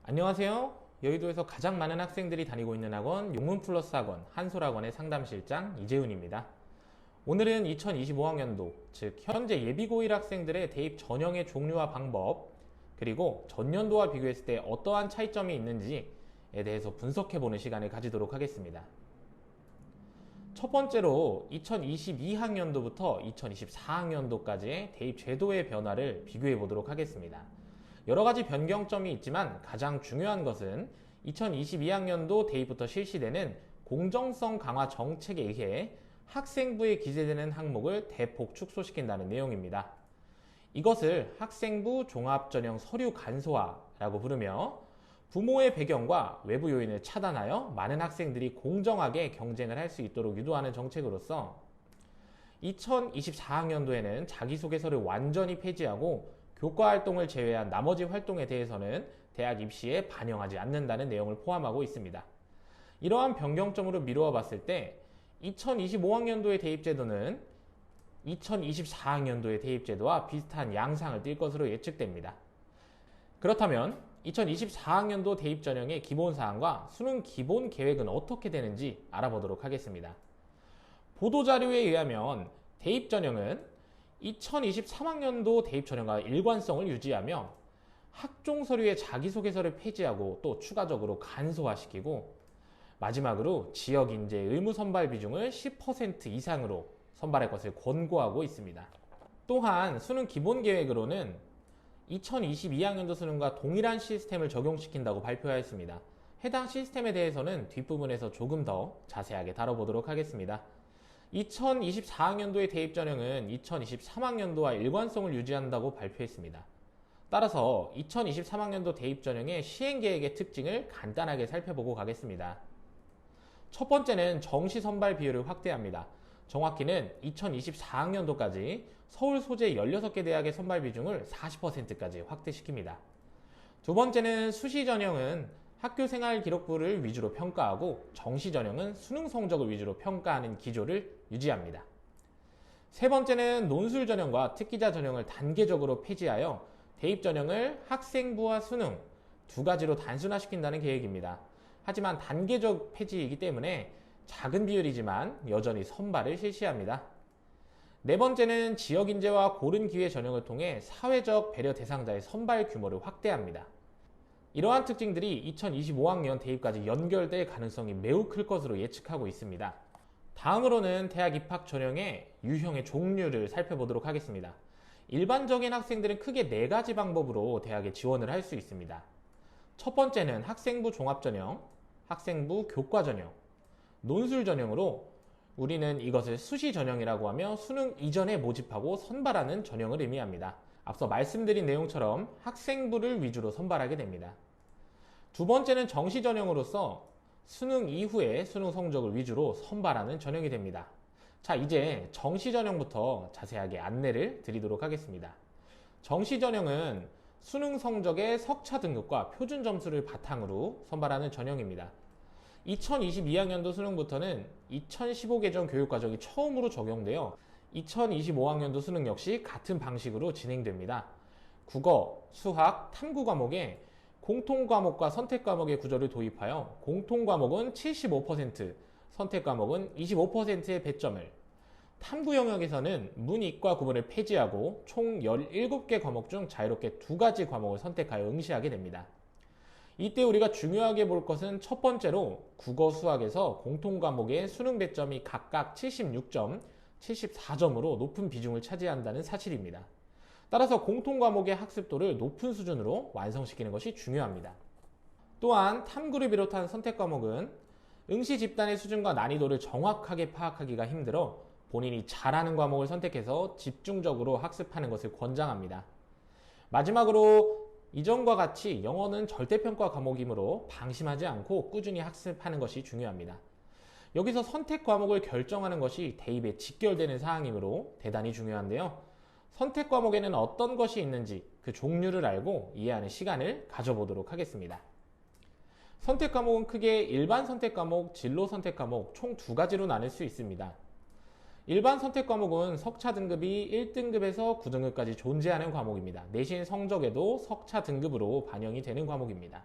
안녕하세요. 여의도에서 가장 많은 학생들이 다니고 있는 학원 용문플러스 학원 한솔학원의 상담실장 이재훈입니다. 오늘은 2025학년도, 즉 현재 예비고1 학생들의 대입 전형의 종류와 방법, 그리고 전년도와 비교했을 때 어떠한 차이점이 있는지에 대해서 분석해보는 시간을 가지도록 하겠습니다. 첫 번째로 2022학년도부터 2024학년도까지의 대입 제도의 변화를 비교해 보도록 하겠습니다. 여러 가지 변경점이 있지만 가장 중요한 것은 2022학년도 대입부터 실시되는 공정성 강화 정책에 의해 학생부에 기재되는 항목을 대폭 축소시킨다는 내용입니다. 이것을 학생부 종합전형 서류 간소화라고 부르며 부모의 배경과 외부 요인을 차단하여 많은 학생들이 공정하게 경쟁을 할 수 있도록 유도하는 정책으로서 2024학년도에는 자기소개서를 완전히 폐지하고 교과활동을 제외한 나머지 활동에 대해서는 대학 입시에 반영하지 않는다는 내용을 포함하고 있습니다. 이러한 변경점으로 미루어 봤을 때 2025학년도의 대입제도는 2024학년도의 대입제도와 비슷한 양상을 띌 것으로 예측됩니다. 그렇다면 2024학년도 대입 전형의 기본사항과 수능 기본 계획은 어떻게 되는지 알아보도록 하겠습니다. 보도자료에 의하면 대입 전형은 2023학년도 대입 전형과 일관성을 유지하며 학종 서류의 자기소개서를 폐지하고 또 추가적으로 간소화시키고 마지막으로 지역 인재 의무 선발 비중을 10% 이상으로 선발할 것을 권고하고 있습니다. 또한 수능 기본 계획으로는 2022학년도 수능과 동일한 시스템을 적용시킨다고 발표하였습니다. 해당 시스템에 대해서는 뒷부분에서 조금 더 자세하게 다뤄보도록 하겠습니다. 2024학년도의 대입 전형은 2023학년도와 일관성을 유지한다고 발표했습니다. 따라서 2023학년도 대입 전형의 시행 계획의 특징을 간단하게 살펴보고 가겠습니다. 첫 번째는 정시 선발 비율을 확대합니다. 정확히는 2024학년도까지 서울 소재 16개 대학의 선발 비중을 40%까지 확대시킵니다. 두 번째는 수시 전형은 학교 생활 기록부를 위주로 평가하고 정시 전형은 수능 성적을 위주로 평가하는 기조를 유지합니다. 세 번째는 논술 전형과 특기자 전형을 단계적으로 폐지하여 대입 전형을 학생부와 수능 두 가지로 단순화시킨다는 계획입니다. 하지만 단계적 폐지이기 때문에 작은 비율이지만 여전히 선발을 실시합니다. 네 번째는 지역인재와 고른기회 전형을 통해 사회적 배려 대상자의 선발 규모를 확대합니다. 이러한 특징들이 2025학년 대입까지 연결될 가능성이 매우 클 것으로 예측하고 있습니다. 다음으로는 대학 입학 전형의 유형의 종류를 살펴보도록 하겠습니다. 일반적인 학생들은 크게 4가지 방법으로 대학에 지원을 할 수 있습니다. 첫 번째는 학생부 종합전형, 학생부 교과전형, 논술 전형으로 우리는 이것을 수시 전형이라고 하며 수능 이전에 모집하고 선발하는 전형을 의미합니다. 앞서 말씀드린 내용처럼 학생부를 위주로 선발하게 됩니다. 두 번째는 정시 전형으로서 수능 이후에 수능 성적을 위주로 선발하는 전형이 됩니다. 자, 이제 정시 전형부터 자세하게 안내를 드리도록 하겠습니다. 정시 전형은 수능 성적의 석차 등급과 표준 점수를 바탕으로 선발하는 전형입니다. 2022학년도 수능부터는 2015 개정 교육과정이 처음으로 적용되어 2025학년도 수능 역시 같은 방식으로 진행됩니다. 국어, 수학, 탐구 과목에 공통과목과 선택과목의 구조를 도입하여 공통과목은 75%, 선택과목은 25%의 배점을, 탐구 영역에서는 문이과 구분을 폐지하고 총 17개 과목 중 자유롭게 2가지 과목을 선택하여 응시하게 됩니다. 이때 우리가 중요하게 볼 것은 첫 번째로 국어, 수학에서 공통과목의 수능 배점이 각각 76점, 74점으로 높은 비중을 차지한다는 사실입니다. 따라서 공통과목의 학습도를 높은 수준으로 완성시키는 것이 중요합니다. 또한 탐구를 비롯한 선택과목은 응시 집단의 수준과 난이도를 정확하게 파악하기가 힘들어 본인이 잘하는 과목을 선택해서 집중적으로 학습하는 것을 권장합니다. 마지막으로 이전과 같이 영어는 절대평가 과목이므로 방심하지 않고 꾸준히 학습하는 것이 중요합니다. 여기서 선택 과목을 결정하는 것이 대입에 직결되는 사항이므로 대단히 중요한데요. 선택 과목에는 어떤 것이 있는지 그 종류를 알고 이해하는 시간을 가져보도록 하겠습니다. 선택 과목은 크게 일반 선택 과목, 진로 선택 과목 총 2가지로 나눌 수 있습니다. 일반 선택 과목은 석차 등급이 1등급에서 9등급까지 존재하는 과목입니다. 내신 성적에도 석차 등급으로 반영이 되는 과목입니다.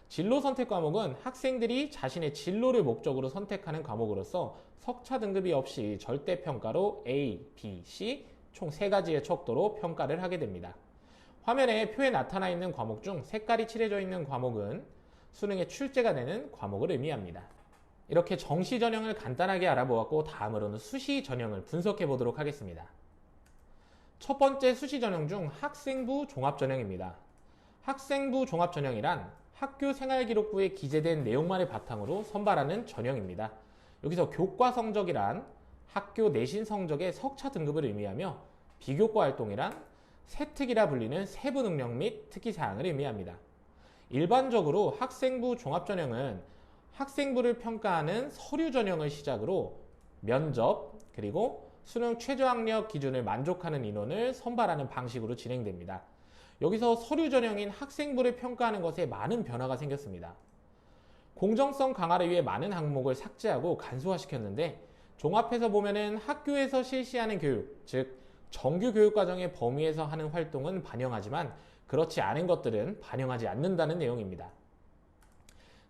진로 선택 과목은 학생들이 자신의 진로를 목적으로 선택하는 과목으로서 석차 등급이 없이 절대평가로 A, B, C 총 3가지의 척도로 평가를 하게 됩니다. 화면에 표에 나타나 있는 과목 중 색깔이 칠해져 있는 과목은 수능에 출제가 되는 과목을 의미합니다. 이렇게 정시 전형을 간단하게 알아보았고 다음으로는 수시 전형을 분석해 보도록 하겠습니다. 첫 번째 수시 전형 중 학생부 종합 전형입니다. 학생부 종합 전형이란 학교 생활기록부에 기재된 내용만을 바탕으로 선발하는 전형입니다. 여기서 교과 성적이란 학교 내신 성적의 석차 등급을 의미하며 비교과 활동이란 세특이라 불리는 세부 능력 및 특기 사항을 의미합니다. 일반적으로 학생부 종합 전형은 학생부를 평가하는 서류 전형을 시작으로 면접 그리고 수능 최저학력 기준을 만족하는 인원을 선발하는 방식으로 진행됩니다. 여기서 서류 전형인 학생부를 평가하는 것에 많은 변화가 생겼습니다. 공정성 강화를 위해 많은 항목을 삭제하고 간소화시켰는데 종합해서 보면은 학교에서 실시하는 교육, 즉 정규 교육과정의 범위에서 하는 활동은 반영하지만 그렇지 않은 것들은 반영하지 않는다는 내용입니다.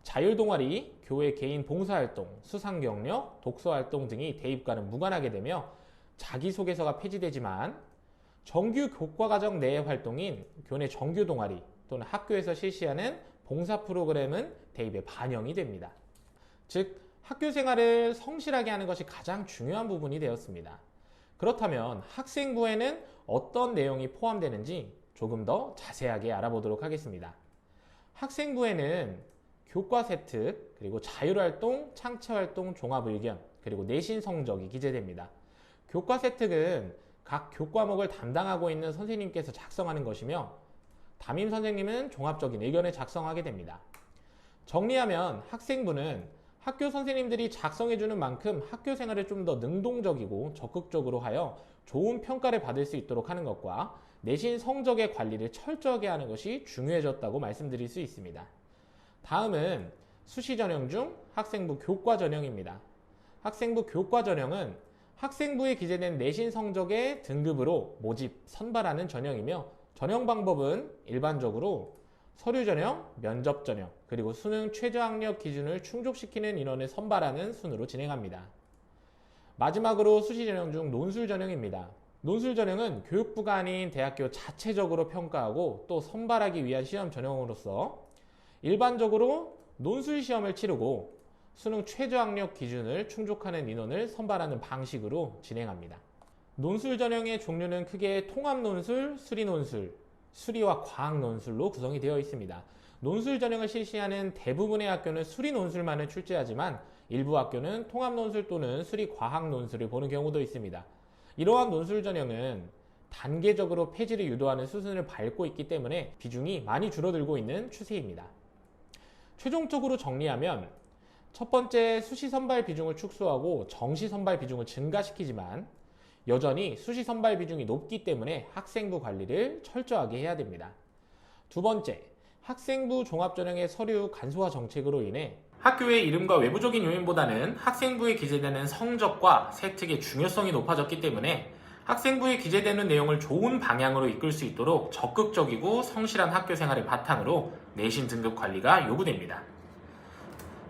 자율동아리, 교회 개인 봉사활동, 수상경력, 독서활동 등이 대입과는 무관하게 되며 자기소개서가 폐지되지만 정규 교과과정 내의 활동인 교내 정규 동아리 또는 학교에서 실시하는 봉사 프로그램은 대입에 반영이 됩니다. 즉 학교 생활을 성실하게 하는 것이 가장 중요한 부분이 되었습니다. 그렇다면 학생부에는 어떤 내용이 포함되는지 조금 더 자세하게 알아보도록 하겠습니다. 학생부에는 교과 세특, 그리고 자율활동, 창체활동, 종합의견, 그리고 내신 성적이 기재됩니다. 교과 세특은 각 교과목을 담당하고 있는 선생님께서 작성하는 것이며 담임 선생님은 종합적인 의견을 작성하게 됩니다. 정리하면 학생부는 학교 선생님들이 작성해주는 만큼 학교 생활을 좀 더 능동적이고 적극적으로 하여 좋은 평가를 받을 수 있도록 하는 것과 내신 성적의 관리를 철저하게 하는 것이 중요해졌다고 말씀드릴 수 있습니다. 다음은 수시 전형 중 학생부 교과 전형입니다. 학생부 교과 전형은 학생부에 기재된 내신 성적의 등급으로 모집, 선발하는 전형이며 전형 방법은 일반적으로 서류 전형, 면접 전형, 그리고 수능 최저학력 기준을 충족시키는 인원을 선발하는 순으로 진행합니다. 마지막으로 수시 전형 중 논술 전형입니다. 논술 전형은 교육부가 아닌 대학교 자체적으로 평가하고 또 선발하기 위한 시험 전형으로서 일반적으로 논술 시험을 치르고 수능 최저학력 기준을 충족하는 인원을 선발하는 방식으로 진행합니다. 논술 전형의 종류는 크게 통합논술, 수리논술, 수리와 과학논술로 구성이 되어 있습니다. 논술 전형을 실시하는 대부분의 학교는 수리논술만을 출제하지만 일부 학교는 통합논술 또는 수리과학논술을 보는 경우도 있습니다. 이러한 논술 전형은 단계적으로 폐지를 유도하는 수순을 밟고 있기 때문에 비중이 많이 줄어들고 있는 추세입니다. 최종적으로 정리하면 첫 번째, 수시 선발 비중을 축소하고 정시 선발 비중을 증가시키지만 여전히 수시 선발 비중이 높기 때문에 학생부 관리를 철저하게 해야 됩니다. 두 번째, 학생부 종합전형의 서류 간소화 정책으로 인해 학교의 이름과 외부적인 요인보다는 학생부에 기재되는 성적과 세특의 중요성이 높아졌기 때문에 학생부에 기재되는 내용을 좋은 방향으로 이끌 수 있도록 적극적이고 성실한 학교 생활을 바탕으로 내신 등급 관리가 요구됩니다.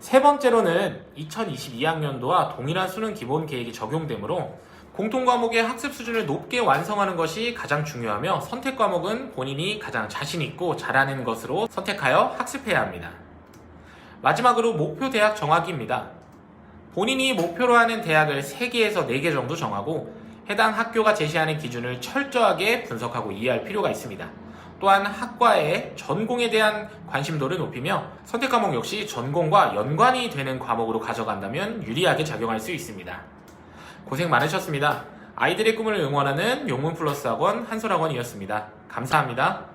세 번째로는 2022학년도와 동일한 수능 기본 계획이 적용되므로 공통과목의 학습 수준을 높게 완성하는 것이 가장 중요하며 선택 과목은 본인이 가장 자신 있고 잘하는 것으로 선택하여 학습해야 합니다. 마지막으로 목표 대학 정하기입니다. 본인이 목표로 하는 대학을 3개에서 4개 정도 정하고 해당 학교가 제시하는 기준을 철저하게 분석하고 이해할 필요가 있습니다. 또한 학과의 전공에 대한 관심도를 높이며 선택 과목 역시 전공과 연관이 되는 과목으로 가져간다면 유리하게 작용할 수 있습니다. 고생 많으셨습니다. 아이들의 꿈을 응원하는 용문플러스 학원 한솔학원이었습니다. 감사합니다.